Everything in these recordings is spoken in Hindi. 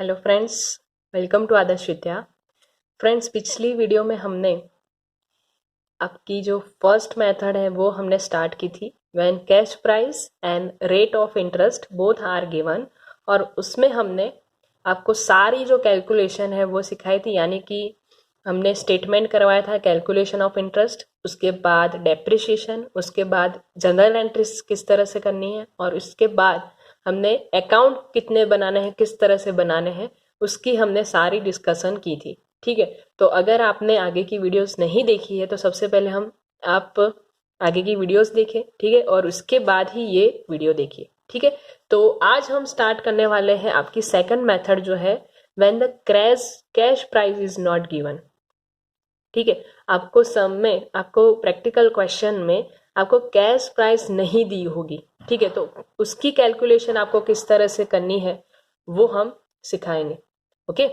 Hello friends, welcome to Adarsh Vidya. Friends, पिछली वीडियो में हमने आपकी जो फर्स्ट मेथड है वो हमने स्टार्ट की थी, when cash price and rate of interest both are given, और उसमें हमने आपको सारी जो कैलकुलेशन है वो सिखाई थी। यानी कि हमने स्टेटमेंट करवाया था कैलकुलेशन ऑफ इंटरेस्ट, उसके बाद डेप्रिसिएशन, उसके बाद जनरल एंट्रीज किस तरह से करनी है, और उसके बाद हमने अकाउंट कितने बनाने हैं, किस तरह से बनाने हैं, उसकी हमने सारी डिस्कशन की थी। ठीक है, तो अगर आपने आगे की वीडियोस नहीं देखी है तो सबसे पहले आप आगे की वीडियोस देखें, ठीक है, और उसके बाद ही ये वीडियो देखिए। ठीक है, तो आज हम स्टार्ट करने वाले हैं आपकी सेकंड मेथड जो है when the cash price is not given. ठीक है, आपको सम में, आपको प्रैक्टिकल क्वेश्चन में आपको कैश प्राइस नहीं दी होगी। ठीक है, तो उसकी कैलकुलेशन आपको किस तरह से करनी है वो हम सिखाएंगे। ओके,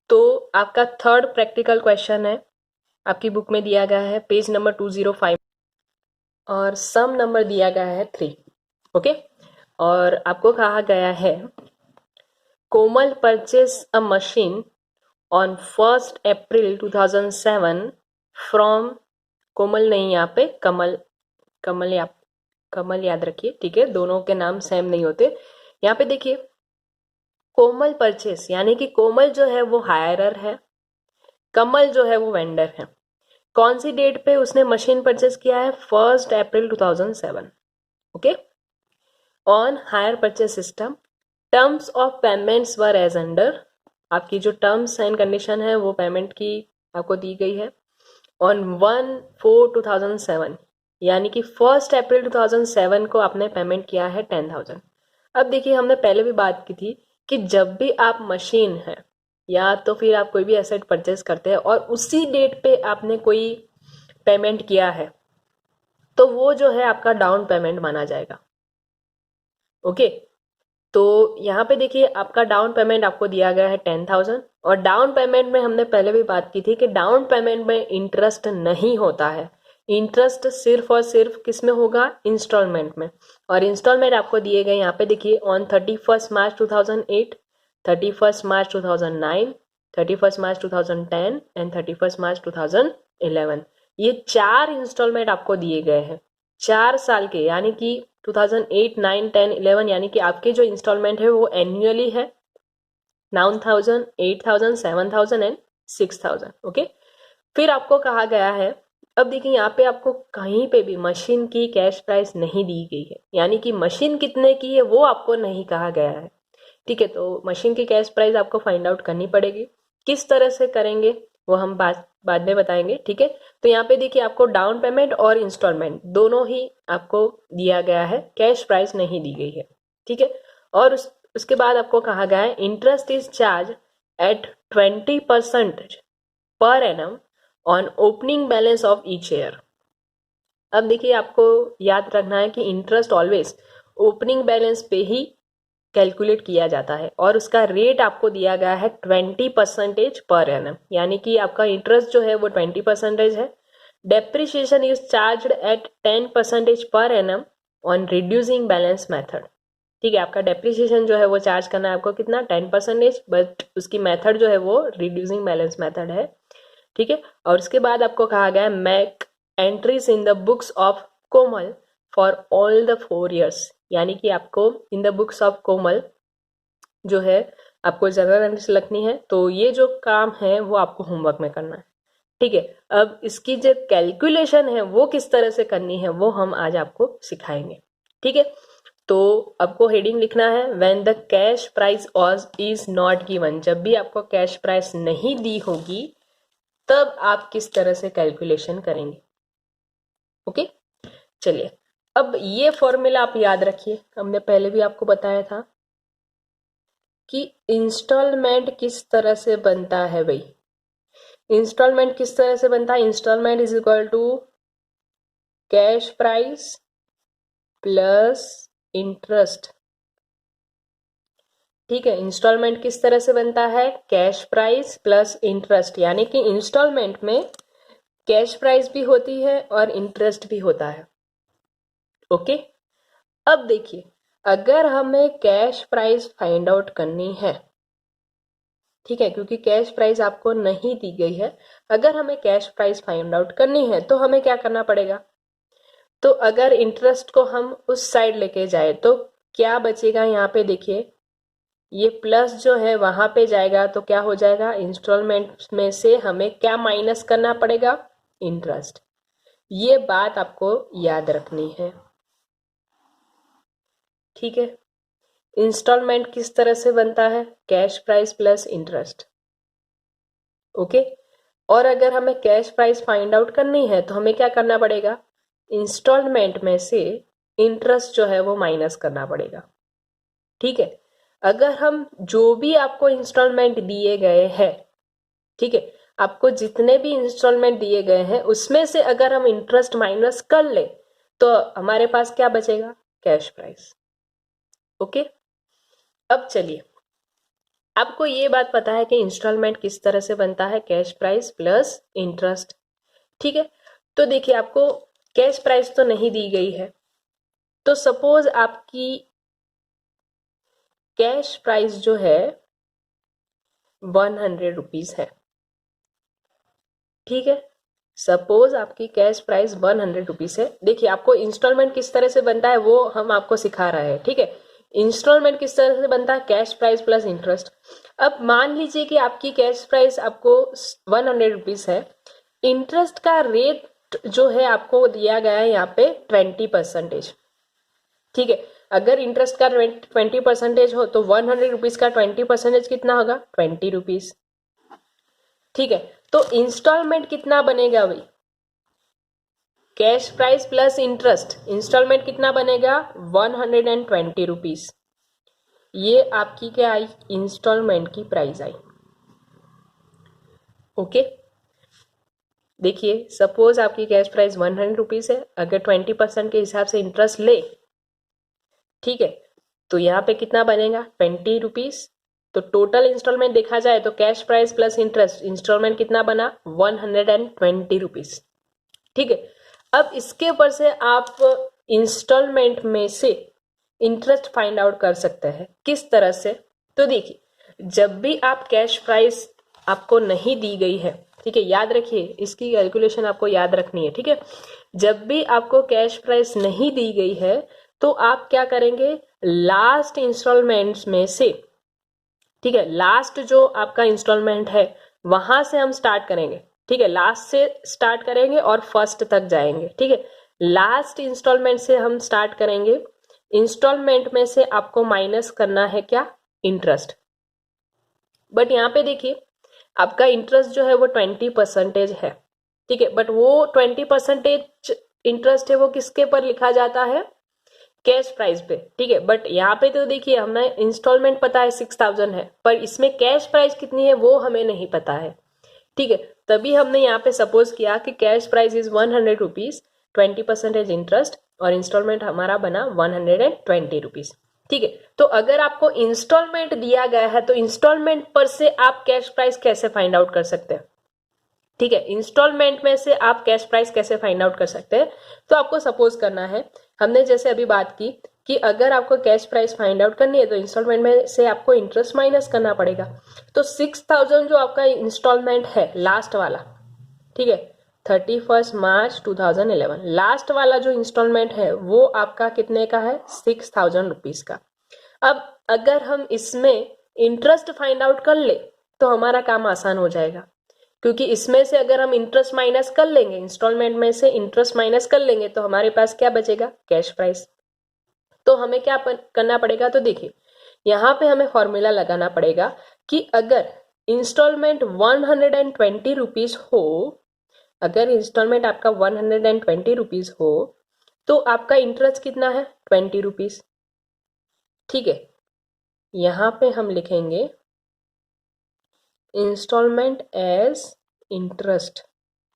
तो आपका थर्ड प्रैक्टिकल क्वेश्चन है, आपकी बुक में दिया गया है पेज नंबर 205 और सम नंबर दिया गया है 3। ओके, और आपको कहा गया है Komal purchase a machine on 1st April 2007 from, Komal नहीं, यहाँ पे कमल, कमल याद रखिए। ठीक है, दोनों के नाम सेम नहीं होते। यहाँ पे देखिए, कोमल परचेस यानी कि कोमल जो है वो हायरर है, कमल जो है वो वेंडर है। कौन सी डेट पे उसने मशीन परचेस किया है? 1st April 2007। Okay, on hire purchase system, terms of payments were as under, आपकी जो टर्म्स एंड कंडीशन है वो पेमेंट की आपको दी गई है। ऑन 1/4/2007 यानी कि 1st अप्रैल 2007 को आपने पेमेंट किया है 10,000। अब देखिए, हमने पहले भी बात की थी कि जब भी आप मशीन है या तो फिर आप कोई भी एसेट परचेस करते हैं और उसी डेट पे आपने कोई पेमेंट किया है तो वो जो है आपका डाउन पेमेंट माना जाएगा। ओके, तो यहाँ पे देखिए, आपका डाउन पेमेंट आपको दिया गया है 10,000, और डाउन पेमेंट में हमने पहले भी बात की थी कि डाउन पेमेंट में इंटरेस्ट नहीं होता है। इंटरेस्ट सिर्फ और सिर्फ किस में होगा? इंस्टॉलमेंट में। और इंस्टॉलमेंट आपको दिए गए यहाँ पे देखिए, on 31st March 2008, 31st March 2009, 31st March 2010 and 31st मार्च 2011। ये 4 इंस्टॉलमेंट आपको दिए गए हैं 4 साल के, यानी कि 2008, 9, 10, 11, यानी कि आपके जो इंस्टॉलमेंट है वो एनुअली है 9,000, 8,000, 7,000 एंड 6,000। ओके, फिर आपको कहा गया है, अब देखिए यहाँ पे आपको कहीं पे भी मशीन की कैश प्राइस नहीं दी गई है, यानी कि मशीन कितने की है वो आपको नहीं कहा गया है। ठीक है, तो मशीन की कैश प्राइस आपको फाइंड आउट करनी पड़ेगी। किस तरह से करेंगे वो हम बाद में बताएंगे। ठीक है, तो यहाँ पे देखिए, आपको डाउन पेमेंट और इंस्टॉलमेंट दोनों ही आपको दिया गया है, कैश प्राइस नहीं दी गई है। ठीक है, और उसके बाद आपको कहा गया है interest is charge at 20% per annum on opening balance of each year. अब देखिए, आपको याद रखना है कि इंटरेस्ट ऑलवेज ओपनिंग बैलेंस पे ही कैलकुलेट किया जाता है, और उसका रेट आपको दिया गया है 20% पर एनम, यानी कि आपका इंटरेस्ट जो है वो 20% है। Depreciation is charge at 10% per annum on reducing balance method. ठीक है, आपका डेप्रिसिएशन जो है वो चार्ज करना है आपको कितना? 10%, बट उसकी मेथड जो है वो रिड्यूसिंग बैलेंस मेथड है। ठीक है, और उसके बाद आपको कहा गया है make entries in the books of Komal for all the 4 years, यानी कि आपको इन द बुक्स ऑफ कोमल जो है आपको जनरल एंट्रीज लिखनी है। तो ये जो काम है वो आपको होमवर्क में करना है। ठीक है, अब इसकी जो कैलकुलेशन है वो किस तरह से करनी है वो हम आज आपको सिखाएंगे। ठीक है, तो आपको हेडिंग लिखना है when the cash price is not given. जब भी आपको कैश प्राइस नहीं दी होगी तब आप किस तरह से कैलकुलेशन करेंगे। ओके, चलिए, अब ये फॉर्मूला आप याद रखिए, हमने पहले भी आपको बताया था कि इंस्टॉलमेंट किस तरह से बनता है। भाई, इंस्टॉलमेंट किस तरह से बनता है? Installment is equal to cash price plus interest. ठीक है, इंस्टॉलमेंट किस तरह से बनता है? कैश प्राइस प्लस इंटरेस्ट, यानी कि इंस्टॉलमेंट में कैश प्राइस भी होती है और इंटरेस्ट भी होता है। ओके, अब देखिए, अगर हमें कैश प्राइस फाइंड आउट करनी है ठीक है, क्योंकि कैश प्राइस आपको नहीं दी गई है। अगर हमें कैश प्राइस फाइंड आउट करनी है तो हमें क्या करना पड़ेगा, तो अगर इंटरेस्ट को हम उस साइड लेके जाए तो क्या बचेगा, यहाँ पे देखिए ये प्लस जो है वहां पे जाएगा तो क्या हो जाएगा, इंस्टॉलमेंट में से हमें क्या माइनस करना पड़ेगा, इंटरेस्ट। ये बात आपको याद रखनी है, ठीक है। इंस्टॉलमेंट किस तरह से बनता है, cash price plus interest, okay. और अगर हमें कैश प्राइस फाइंड आउट करनी है तो हमें क्या करना पड़ेगा, इंस्टॉलमेंट में से इंटरेस्ट जो है वो माइनस करना पड़ेगा, ठीक है। अगर हम जो भी आपको इंस्टॉलमेंट दिए गए हैं, ठीक है, आपको जितने भी इंस्टॉलमेंट दिए गए हैं उसमें से अगर हम इंटरेस्ट माइनस कर ले तो हमारे पास क्या बचेगा, कैश प्राइस, ओके। अब चलिए, आपको ये बात पता है कि इंस्टॉलमेंट किस तरह से बनता है, कैश प्राइस प्लस इंटरेस्ट, ठीक है। तो देखिए आपको कैश प्राइस तो नहीं दी गई है, तो सपोज आपकी कैश प्राइस जो है 100 रुपीज है, ठीक है। सपोज आपकी कैश प्राइस 100 रुपीज है। देखिए आपको इंस्टॉलमेंट किस तरह से बनता है वो हम आपको सिखा रहे हैं, ठीक है। इंस्टॉलमेंट किस तरह से बनता है, कैश प्राइस प्लस इंटरेस्ट। अब मान लीजिए कि आपकी कैश प्राइस आपको 100 रुपीज है, इंटरेस्ट का रेट जो है आपको दिया गया है यहाँ पे 20%, ठीक है। अगर इंटरेस्ट का 20% हो तो 100 रुपीज का 20% कितना होगा, 20 रुपीज, ठीक है। तो इंस्टॉलमेंट कितना बनेगा भाई, cash price plus interest, installment कितना बनेगा 120 रुपीज। ये आपकी क्या आई, इंस्टॉलमेंट की प्राइस आई, ओके। देखिए सपोज आपकी कैश प्राइस 100 रुपीज है, अगर 20% के हिसाब से इंटरेस्ट ले, ठीक है, तो यहाँ पे कितना बनेगा 20 रुपीज। तो टोटल इंस्टॉलमेंट देखा जाए तो cash price plus interest installment कितना बना 120 रुपीज, ठीक है। अब इसके ऊपर से आप इंस्टॉलमेंट में से इंटरेस्ट फाइंड आउट कर सकते हैं, किस तरह से, तो देखिए जब भी आप कैश प्राइस आपको नहीं दी गई है, ठीक है, याद रखिए इसकी कैलकुलेशन आपको याद रखनी है, ठीक है। जब भी आपको कैश प्राइस नहीं दी गई है तो आप क्या करेंगे, लास्ट इंस्टॉलमेंट्स में से, ठीक है, लास्ट जो आपका इंस्टॉलमेंट है वहां से हम स्टार्ट करेंगे, ठीक है, लास्ट से स्टार्ट करेंगे और फर्स्ट तक जाएंगे, ठीक है। लास्ट इंस्टॉलमेंट से हम स्टार्ट करेंगे, इंस्टॉलमेंट में से आपको माइनस करना है क्या, इंटरेस्ट। बट यहाँ पे देखिए आपका इंटरेस्ट जो है वो 20% है, ठीक है, बट वो 20% इंटरेस्ट है वो किसके पर लिखा जाता है, कैश प्राइस पे, ठीक है। बट यहाँ पे तो देखिए हमें इंस्टॉलमेंट पता है 6000 है, पर इसमें कैश प्राइस कितनी है वो हमें नहीं पता है, ठीक है। तभी हमने यहाँ पे सपोज किया कि cash price is 100 rupees, 20% interest और इंस्टॉलमेंट हमारा बना 120 रुपीज, ठीक है। तो अगर आपको इंस्टॉलमेंट दिया गया है तो इंस्टॉलमेंट पर से आप कैश प्राइस कैसे फाइंड आउट कर सकते हैं, ठीक है। इंस्टॉलमेंट में से आप कैश प्राइस कैसे फाइंड आउट कर सकते हैं, तो आपको सपोज करना है, हमने जैसे अभी बात की कि अगर आपको कैश प्राइस फाइंड आउट करनी है तो इंस्टॉलमेंट में से आपको इंटरेस्ट माइनस करना पड़ेगा। तो 6000 जो आपका इंस्टॉलमेंट है लास्ट वाला, ठीक है, 31 मार्च 2011 लास्ट वाला जो इंस्टॉलमेंट है वो आपका कितने का है, 6000 रुपीज का। अब अगर हम इसमें इंटरेस्ट फाइंड आउट कर ले तो हमारा काम आसान हो जाएगा, क्योंकि इसमें से अगर हम इंटरेस्ट माइनस कर लेंगे, इंस्टॉलमेंट में से इंटरेस्ट माइनस कर लेंगे तो हमारे पास क्या बचेगा, कैश प्राइस। तो हमें क्या करना पड़ेगा, तो देखिए यहाँ पे हमें फॉर्मूला लगाना पड़ेगा कि अगर इंस्टॉलमेंट 120 रुपीज हो, अगर इंस्टॉलमेंट आपका 120 रुपीज हो तो आपका इंटरेस्ट कितना है 20 रुपीज, ठीक है। यहाँ पे हम लिखेंगे इंस्टॉलमेंट एज इंटरेस्ट,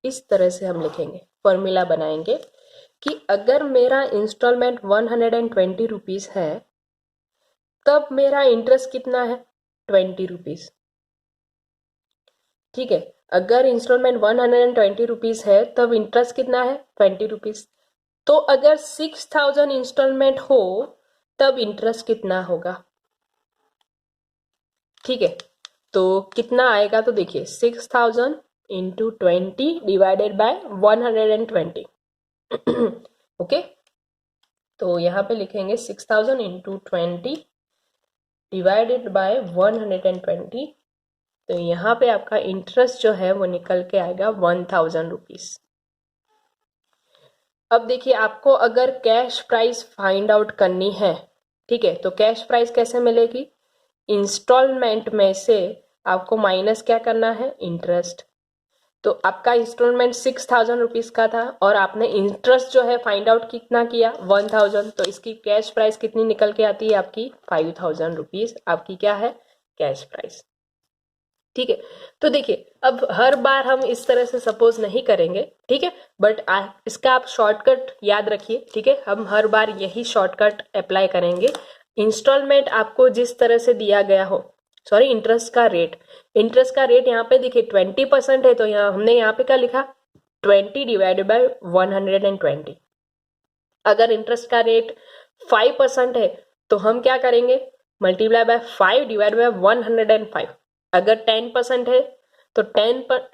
इस तरह से हम लिखेंगे, फॉर्मूला बनाएंगे कि अगर मेरा इंस्टॉलमेंट 120 रुपीज है तब मेरा इंटरेस्ट कितना है 20 रुपीज, ठीक है। अगर इंस्टॉलमेंट 120 रुपीज है तब इंटरेस्ट कितना है 20 रुपीज। तो अगर 6000 इंस्टॉलमेंट हो तब इंटरेस्ट कितना होगा, ठीक है। तो कितना आएगा, तो देखिए 6000 इंटू 20 डिवाइडेड बाय 120। ओके, तो यहाँ पे लिखेंगे 6000 इंटू 20 डिवाइडेड बाय 120। तो यहाँ पे आपका इंटरेस्ट जो है वो निकल के आएगा 1000 रुपीज। अब देखिए, आपको अगर कैश प्राइस फाइंड आउट करनी है, ठीक है, तो कैश प्राइस कैसे मिलेगी, इंस्टॉलमेंट में से आपको माइनस क्या करना है, इंटरेस्ट। तो आपका इंस्टॉलमेंट 6000 रुपीज का था और आपने इंटरेस्ट जो है फाइंड आउट कितना किया, 1000। तो इसकी कैश प्राइस कितनी निकल के आती है आपकी, 5000 रुपीज आपकी क्या है, कैश प्राइस। ठीक है, तो देखिए अब हर बार हम इस तरह से सपोज नहीं करेंगे, ठीक है, बट इसका आप शॉर्टकट याद रखिए, ठीक है, हम हर बार यही शॉर्टकट अप्लाई करेंगे। इंस्टॉलमेंट आपको जिस तरह से दिया गया हो, सॉरी इंटरेस्ट का रेट यहाँ पे देखिए 20% है, तो यहाँ हमने यहाँ पे क्या लिखा, 20 डिवाइडेड बाय 120। अगर इंटरेस्ट का रेट 5% है तो हम क्या करेंगे, मल्टीप्लाई बाय 5 डिवाइड बाय 105। अगर 10% है तो 10 पर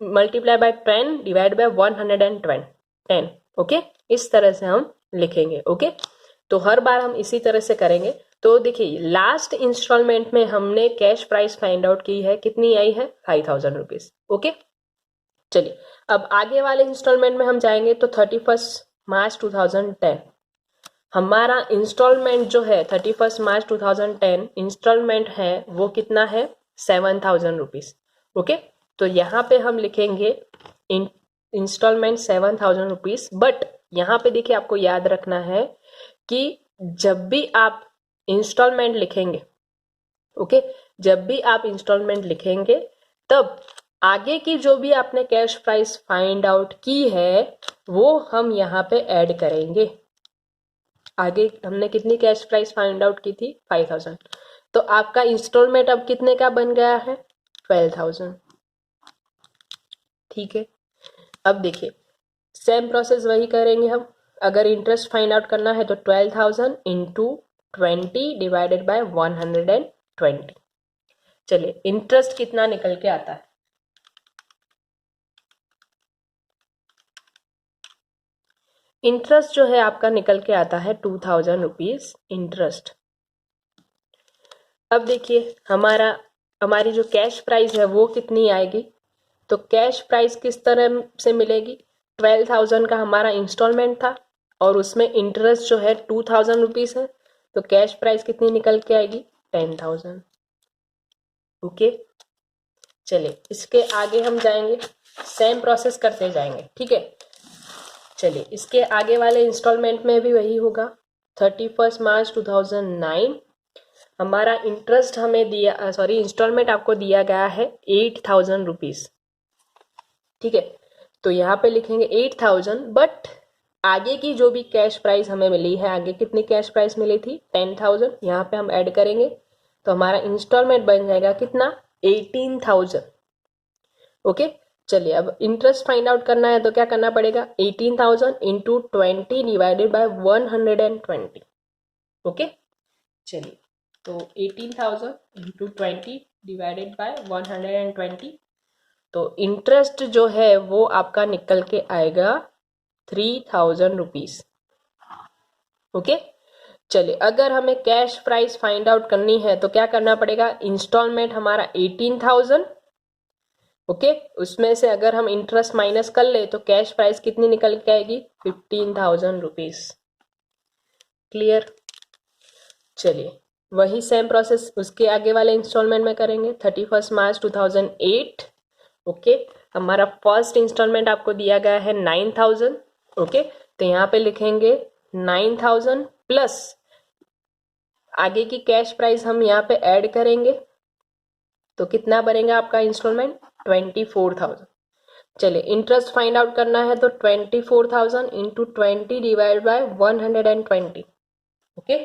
multiply by 10 divide by 110। Okay, इस तरह से हम लिखेंगे। ओके, तो हर बार हम इसी तरह से करेंगे। तो देखिए लास्ट इंस्टॉलमेंट में हमने कैश प्राइस फाइंड आउट की है, कितनी आई है, 5000 रुपीज। ओके, चलिए अब आगे वाले इंस्टॉलमेंट में हम जाएंगे। तो 31 मार्च 2010 हमारा इंस्टॉलमेंट जो है, 31 मार्च 2010 इंस्टॉलमेंट है वो कितना है, 7000 रुपीज। ओके, तो यहाँ पे हम लिखेंगे इंस्टॉलमेंट 7000 रुपीज। बट यहाँ पे देखिए आपको याद रखना है कि जब भी आप इंस्टॉलमेंट लिखेंगे, ओके, जब भी आप इंस्टॉलमेंट लिखेंगे तब आगे की जो भी आपने कैश प्राइस फाइंड आउट की है वो हम यहाँ पे ऐड करेंगे। आगे हमने कितनी कैश प्राइस फाइंड आउट की थी, 5000। तो आपका इंस्टॉलमेंट अब कितने का बन गया है, 12000। ठीक है, अब देखिए सेम प्रोसेस वही करेंगे हम। अगर इंटरेस्ट फाइंड आउट करना है तो 12000 इंटू 20 डिवाइडेड बाय 120। चलिए इंटरेस्ट कितना निकल के आता है, इंटरेस्ट जो है आपका निकल के आता है 2000 रुपीज इंटरेस्ट। अब देखिए हमारी जो कैश प्राइस है वो कितनी आएगी, तो कैश प्राइस किस तरह से मिलेगी, 12000 का हमारा इंस्टॉलमेंट था और उसमें इंटरेस्ट जो है 2000 रुपीज है, तो कैश प्राइस कितनी निकल के आएगी, 10000। ओके, चलिए इसके आगे हम जाएंगे, सेम प्रोसेस करते जाएंगे। ठीक है, चलिए इसके आगे वाले इंस्टॉलमेंट में भी वही होगा। 31 मार्च 2009 हमारा इंटरेस्ट हमें दिया, सॉरी इंस्टॉलमेंट आपको दिया गया है 8000 रुपीज। ठीक है, तो यहाँ पे लिखेंगे 8000, बट आगे की जो भी कैश प्राइस हमें मिली है, आगे कितनी कैश प्राइस मिली थी, 10000, यहाँ पे हम ऐड करेंगे तो हमारा इंस्टॉलमेंट बन जाएगा कितना, 18000। ओके, चलिए अब इंटरेस्ट फाइंड आउट करना है तो क्या करना पड़ेगा, 18000 इंटू 20 डिवाइडेड बाय 120। ओके, चलिए तो 18000 इंटू 20 डिवाइडेड बाय 120। तो इंटरेस्ट जो है वो आपका निकल के आएगा 3000 रुपीज। ओके, चलिए अगर हमें कैश प्राइस फाइंड आउट करनी है तो क्या करना पड़ेगा, इंस्टॉलमेंट हमारा 18000, ओके, उसमें से अगर हम इंटरेस्ट माइनस कर ले तो कैश प्राइस कितनी निकल के आएगी, 15000 रुपीज। क्लियर, चलिए वही सेम प्रोसेस उसके आगे वाले इंस्टॉलमेंट में करेंगे। 31 मार्च 2008, ओके, हमारा फर्स्ट इंस्टॉलमेंट आपको दिया गया है 9000। ओके, तो यहाँ पे लिखेंगे 9000 प्लस आगे की कैश प्राइस हम यहाँ पे ऐड करेंगे तो कितना बनेगा आपका इंस्टॉलमेंट, 24000। चलिए इंटरेस्ट फाइंड आउट करना है तो 24000 इंटू 20 डिवाइड बाय 120। ओके,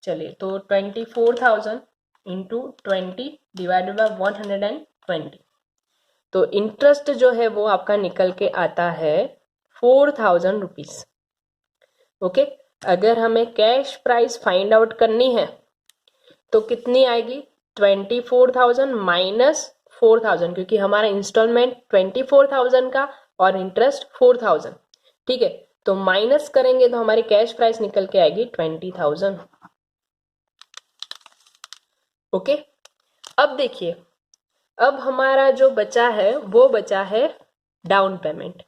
चलिए तो 24000 इंटू 20 डिवाइडेड बाय 120। तो इंटरेस्ट जो है वो आपका निकल के आता है 4000 रुपीज। ओके, अगर हमें कैश प्राइस फाइंड आउट करनी है तो कितनी आएगी, 24,000 माइनस 4,000, क्योंकि हमारा इंस्टॉलमेंट 24,000 का और इंटरेस्ट 4,000। ठीक है, तो माइनस करेंगे तो हमारी कैश प्राइस निकल के आएगी 20,000। ओके, अब देखिए, अब हमारा जो बचा है वो बचा है डाउन पेमेंट।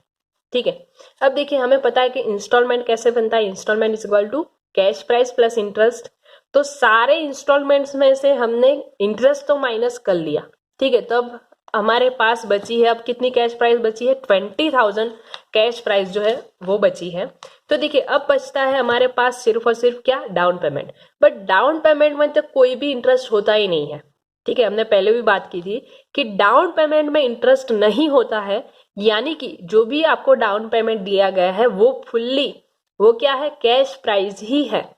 ठीक है, अब देखिए हमें पता है कि इंस्टॉलमेंट कैसे बनता है, installment is equal to cash price plus interest. तो सारे इंस्टॉलमेंट्स में से हमने इंटरेस्ट तो माइनस कर लिया। ठीक है, तो अब हमारे पास बची है, अब कितनी कैश प्राइस बची है, 20,000 कैश प्राइस जो है वो बची है। तो देखिए अब बचता है हमारे पास सिर्फ और सिर्फ क्या, down payment. But down payment में तो कोई भी इंटरेस्ट होता ही नहीं है। ठीक है, हमने पहले भी बात की थी कि डाउन पेमेंट में इंटरेस्ट नहीं होता है, यानी कि जो भी आपको डाउन पेमेंट दिया गया है वो फुल्ली, वो क्या है, कैश प्राइस ही है।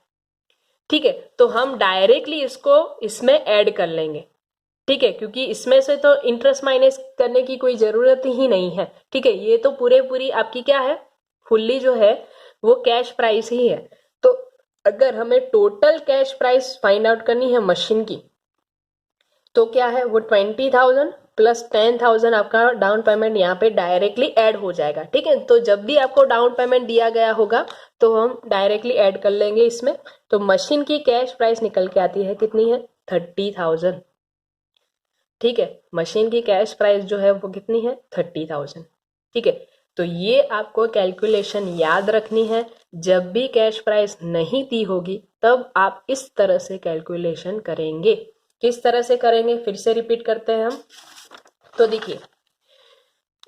ठीक है, तो हम डायरेक्टली इसको इसमें ऐड कर लेंगे। ठीक है, क्योंकि इसमें से तो इंटरेस्ट माइनस करने की कोई जरूरत ही नहीं है। ठीक है, ये तो पूरी आपकी क्या है, फुल्ली जो है वो कैश प्राइस ही है। तो अगर हमें total cash price find out करनी है मशीन की, तो क्या है, वो 20,000 प्लस 10,000 आपका डाउन पेमेंट यहाँ पे डायरेक्टली ऐड हो जाएगा। ठीक है, तो जब भी आपको डाउन पेमेंट दिया गया होगा तो हम डायरेक्टली ऐड कर लेंगे इसमें। तो मशीन की कैश प्राइस निकल के आती है, कितनी है, 30,000। ठीक है, मशीन की कैश प्राइस जो है वो कितनी है, 30,000। ठीक है, तो ये आपको कैलकुलेशन याद रखनी है। जब भी कैश प्राइस नहीं दी होगी तब आप इस तरह से कैलकुलेशन करेंगे। किस तरह से करेंगे, फिर से रिपीट करते हैं हम। तो देखिए,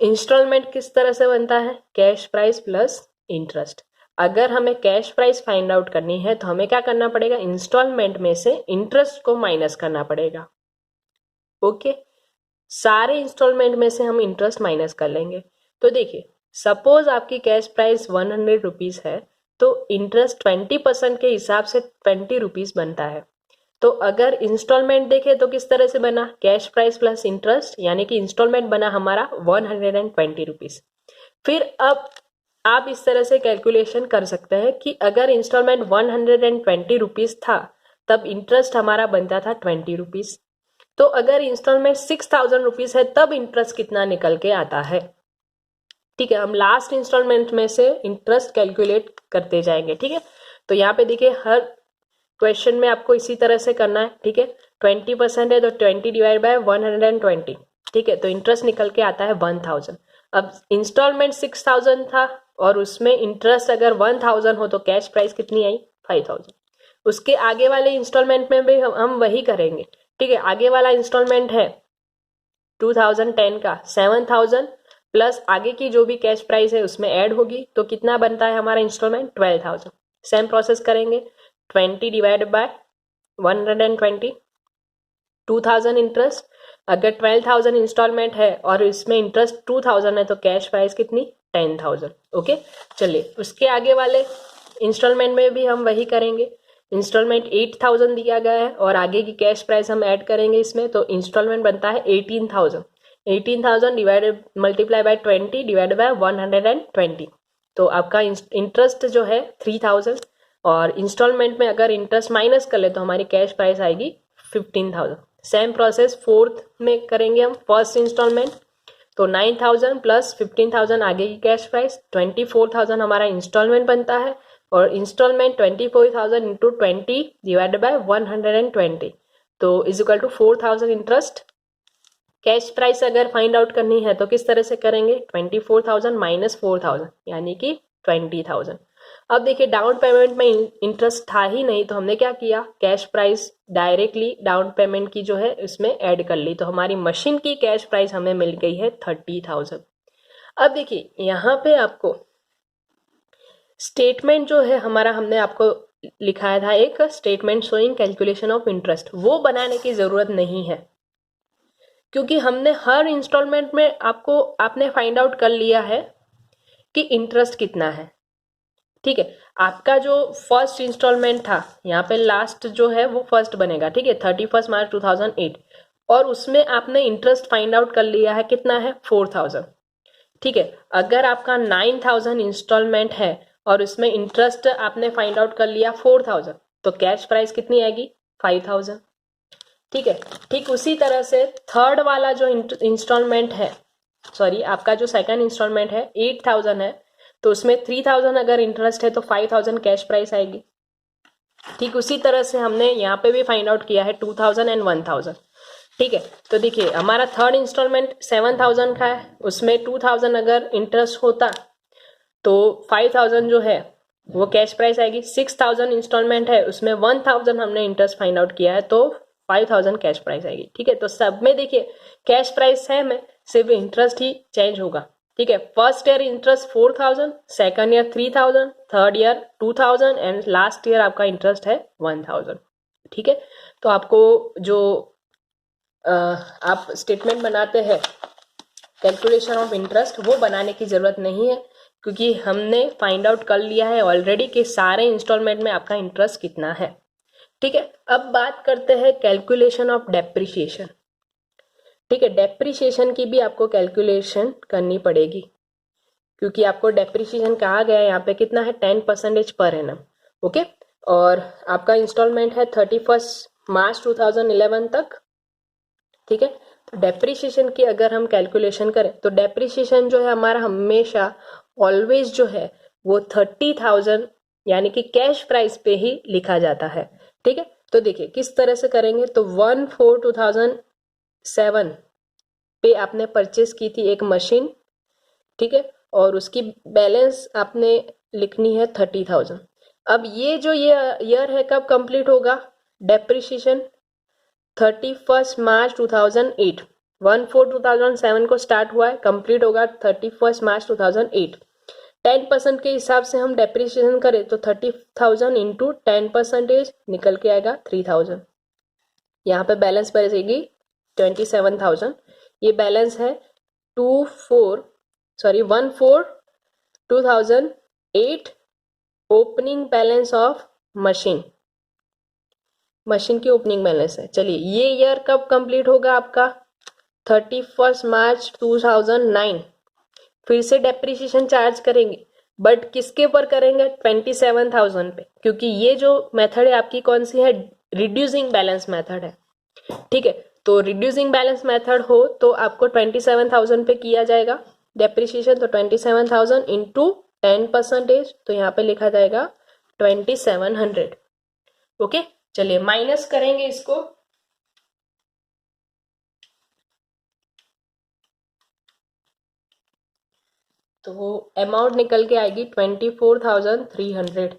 इंस्टॉलमेंट किस तरह से बनता है, कैश प्राइस प्लस इंटरेस्ट। अगर हमें कैश प्राइस फाइंड आउट करनी है तो हमें क्या करना पड़ेगा, इंस्टॉलमेंट में से इंटरेस्ट को माइनस करना पड़ेगा। ओके, सारे इंस्टॉलमेंट में से हम इंटरेस्ट माइनस कर लेंगे। तो देखिए, सपोज आपकी कैश प्राइस 100 रुपीज है, तो इंटरेस्ट 20% के हिसाब से 20 रुपीज बनता है। तो अगर इंस्टॉलमेंट देखें तो किस तरह से बना, कैश प्राइस प्लस इंटरेस्ट, यानी कि इंस्टॉलमेंट बना हमारा 120 रुपीज। फिर अब आप इस तरह से कैलकुलेशन कर सकते हैं कि अगर इंस्टॉलमेंट 120 रुपीज था तब इंटरेस्ट हमारा बनता था 20 रुपीज। तो अगर इंस्टॉलमेंट 6,000 रुपीज है तब इंटरेस्ट कितना निकल के आता है। ठीक है, हम लास्ट इंस्टॉलमेंट में से इंटरेस्ट कैलकुलेट करते जाएंगे। ठीक है, तो यहाँ पे देखिए हर क्वेश्चन में आपको इसी तरह से करना है। ठीक है, 20% है तो 20 डिवाइड बाय 120। ठीक है, तो इंटरेस्ट निकल के आता है 1,000। अब इंस्टॉलमेंट 6,000 था और उसमें इंटरेस्ट अगर 1,000 हो तो कैश प्राइस कितनी आई, 5,000। उसके आगे वाले इंस्टॉलमेंट में भी हम वही करेंगे। ठीक है, आगे वाला इंस्टॉलमेंट है 2010 का 7,000 प्लस आगे की जो भी कैश प्राइस है उसमें ऐड होगी, तो कितना बनता है हमारा इंस्टॉलमेंट, 12,000। सेम प्रोसेस करेंगे, 20 डिवाइड बाय 120, 2,000 इंटरेस्ट। अगर 12,000 इंस्टॉलमेंट है और इसमें इंटरेस्ट 2,000 है तो कैश प्राइस कितनी, 10,000। ओके, चलिए उसके आगे वाले इंस्टॉलमेंट में भी हम वही करेंगे। इंस्टॉलमेंट 8,000 दिया गया है और आगे की कैश प्राइस हम ऐड करेंगे इसमें, तो इंस्टॉलमेंट बनता है 18,000। 18,000 divided multiply by 20 divide by 120, तो आपका इंटरेस्ट जो है 3,000 और इंस्टॉलमेंट में अगर इंटरेस्ट माइनस कर ले तो हमारी कैश प्राइस आएगी 15,000। सेम प्रोसेस फोर्थ में करेंगे हम, फर्स्ट इंस्टॉलमेंट तो 9,000 प्लस 15,000 आगे की कैश प्राइस, 24,000 हमारा इंस्टॉलमेंट बनता है और इंस्टॉलमेंट 24,000 इंटू 20 डिवाइडेड बाय 120, तो is equal to 4,000 interest. Cash price अगर फाइंड आउट करनी है तो किस तरह से करेंगे, 24,000 माइनस 4,000 यानी कि 20,000। अब देखिए डाउन पेमेंट में इंटरेस्ट था ही नहीं तो हमने क्या किया, cash price directly down payment की जो है इसमें ऐड कर ली, तो हमारी मशीन की कैश प्राइस हमें मिल गई है 30,000। अब देखिए यहाँ पे आपको स्टेटमेंट जो है हमारा, हमने आपको लिखाया था एक statement showing calculation of interest, वो बनाने की जरूरत नहीं है क्योंकि हमने हर इंस्टॉलमेंट में आपने फाइंड आउट कर लिया है कि इंटरेस्ट कितना है। ठीक है, आपका जो फर्स्ट इंस्टॉलमेंट था यहाँ पे लास्ट जो है वो फर्स्ट बनेगा। ठीक है, 31 मार्च 2008 और उसमें आपने इंटरेस्ट फाइंड आउट कर लिया है, कितना है, 4,000। ठीक है, अगर आपका 9,000 इंस्टॉलमेंट है और उसमें इंटरेस्ट आपने फाइंड आउट कर लिया 4,000 तो कैश प्राइस कितनी आएगी, 5,000। ठीक है। ठीक उसी तरह से थर्ड वाला जो इंस्टॉलमेंट है, सॉरी आपका जो सेकंड इंस्टॉलमेंट है 8,000 है, तो उसमें 3,000 अगर इंटरेस्ट है तो 5,000 कैश प्राइस आएगी। ठीक उसी तरह से हमने यहाँ पे भी फाइंड आउट किया है 2,000 एंड 1,000। ठीक है, तो देखिए हमारा थर्ड इंस्टॉलमेंट 7,000 का है, उसमें 2,000 अगर इंटरेस्ट होता तो 5,000 जो है वो कैश प्राइस आएगी। 6,000 इंस्टॉलमेंट है, उसमें 1,000 हमने इंटरेस्ट फाइंड आउट किया है, तो 5,000 कैश प्राइस आएगी। ठीक है, तो सब में देखिए कैश प्राइस सेम है, सिर्फ इंटरेस्ट ही चेंज होगा। ठीक है, first year interest 4,000, second year 3,000, third year 2,000 and last year आपका इंटरेस्ट है 1,000। ठीक है, तो आपको जो आप स्टेटमेंट बनाते हैं कैलकुलेशन ऑफ इंटरेस्ट वो बनाने की जरूरत नहीं है, क्योंकि हमने फाइंड आउट कर लिया है ऑलरेडी कि सारे इंस्टॉलमेंट में आपका इंटरेस्ट कितना है। ठीक है, अब बात करते हैं कैलकुलेशन ऑफ डेप्रिसिएशन। ठीक है, डेप्रिसिएशन की भी आपको कैलकुलेशन करनी पड़ेगी, क्योंकि आपको डेप्रिसिएशन कहा गया है यहाँ पे कितना है 10% पर एनम। ओके, और आपका इंस्टॉलमेंट है 31 मार्च 2011 तक। ठीक है, तो डेप्रिसिएशन की अगर हम कैलकुलेशन करें तो डेप्रिसिएशन जो है हमारा हमेशा ऑलवेज जो है वो 30,000 यानी कि कैश प्राइस पे ही लिखा जाता है। ठीक है, तो देखिए किस तरह से करेंगे, तो 1/4/2007 पे आपने परचेस की थी एक मशीन। ठीक है, और उसकी बैलेंस आपने लिखनी है 30,000। अब ये जो ये ईयर है कब कंप्लीट होगा डेप्रिसिएशन, 31 मार्च 2008। 1/4/2007 को स्टार्ट हुआ है, कंप्लीट होगा 31 मार्च 2008। 10% के हिसाब से हम डेप्रिसिएशन करें तो 30,000 इंटू 10% निकल के आएगा 3,000। यहाँ पे बैलेंस बचेगी 27,000। ये बैलेंस है 1/4/2008 ओपनिंग बैलेंस ऑफ मशीन की ओपनिंग बैलेंस है। चलिए ये ईयर कब कंप्लीट होगा आपका 31 मार्च 2009। फिर से डेप्रिसिएशन चार्ज करेंगे, बट किसके ऊपर करेंगे 27,000 पे, क्योंकि ये जो मेथड है आपकी कौन सी है रिड्यूसिंग बैलेंस मेथड है। ठीक है, तो रिड्यूसिंग बैलेंस मेथड हो तो आपको 27,000 पे किया जाएगा डेप्रिसिएशन, तो 27,000 इंटू 10%, तो यहाँ पे लिखा जाएगा 2,700। ओके, चलिए माइनस करेंगे इसको, तो अमाउंट निकल के आएगी 24,300।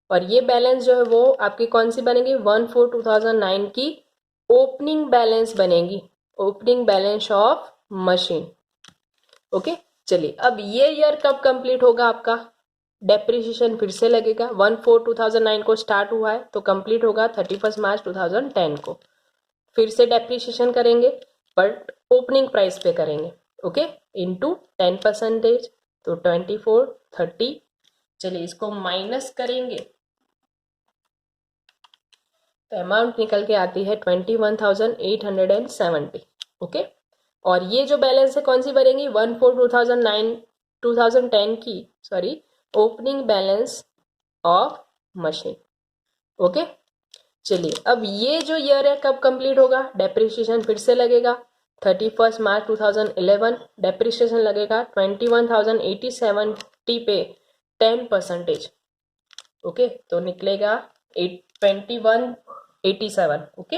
और ये बैलेंस जो है वो आपकी कौन सी बनेगी 1/4/2009 की ओपनिंग बैलेंस बनेगी, opening balance of machine. Okay, चलिए अब ये ईयर कब कंप्लीट होगा आपका डेप्रिसिएशन फिर से लगेगा 1/4/2009 को स्टार्ट हुआ है तो कंप्लीट होगा 31 मार्च 2010 को। फिर से डेप्रिसिएशन करेंगे बट ओपनिंग प्राइस पे करेंगे। ओके, इंटू 10%, तो 2430। चलिए इसको माइनस करेंगे तो अमाउंट निकल के आती है 21,870। ओके, और ये जो बैलेंस है कौन सी बनेगी 1/4/2010 की opening balance of machine. Okay, चलिए अब ये जो ईयर है कब कंप्लीट होगा डेप्रिसिएशन फिर से लगेगा 31 मार्च 2011। डेप्रिसिएशन लगेगा 21,080 पे 10%। ओके, तो निकलेगा 21,87। ओके,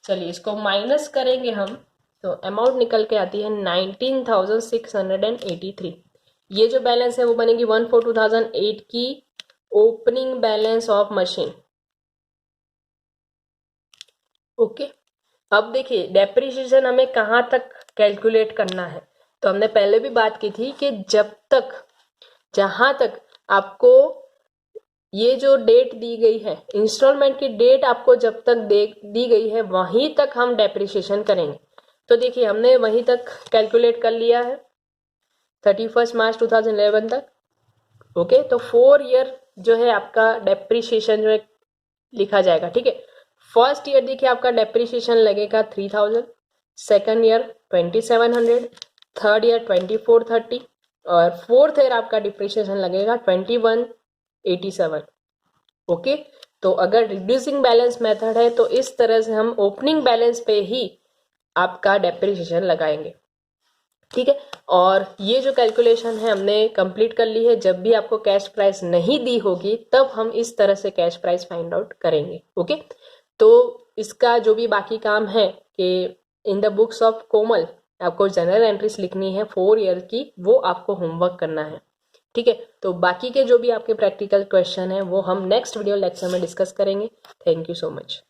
चलिए इसको माइनस करेंगे हम तो अमाउंट निकल के आती है 19,683। ये जो बैलेंस है वो बनेगी 1/4/2008 की opening balance of machine. Okay, अब देखिए डेप्रिसिएशन हमें कहाँ तक कैलकुलेट करना है, तो हमने पहले भी बात की थी कि जहां तक आपको ये जो डेट दी गई है इंस्टॉलमेंट की डेट आपको जब तक दी गई है वहीं तक हम डेप्रिसिएशन करेंगे। तो देखिए हमने वहीं तक कैलकुलेट कर लिया है 31 मार्च 2011 तक। ओके, तो 4 ईयर जो है आपका डेप्रिसिएशन जो है लिखा जाएगा। ठीक है, फर्स्ट ईयर देखिए आपका डेप्रिसिएशन लगेगा 3,000, सेकंड ईयर 2,700, थर्ड ईयर 2,430 और फोर्थ ईयर आपका डिप्रिसिएशन लगेगा 2,187। ओके, तो अगर रिड्यूसिंग बैलेंस मेथड है तो इस तरह से हम ओपनिंग बैलेंस पे ही आपका डेप्रिसिएशन लगाएंगे, ठीक है। और ये जो कैलकुलेशन है हमने कंप्लीट कर ली है। जब भी आपको कैश प्राइस नहीं दी होगी तब हम इस तरह से कैश प्राइस फाइंड आउट करेंगे, ओके। तो इसका जो भी बाकी काम है कि इन द बुक्स ऑफ कोमल आपको जनरल एंट्रीज लिखनी है 4 ईयर की, वो आपको होमवर्क करना है, ठीक है। तो बाकी के जो भी आपके प्रैक्टिकल क्वेश्चन है वो हम नेक्स्ट वीडियो लेक्चर में डिस्कस करेंगे। Thank you so much.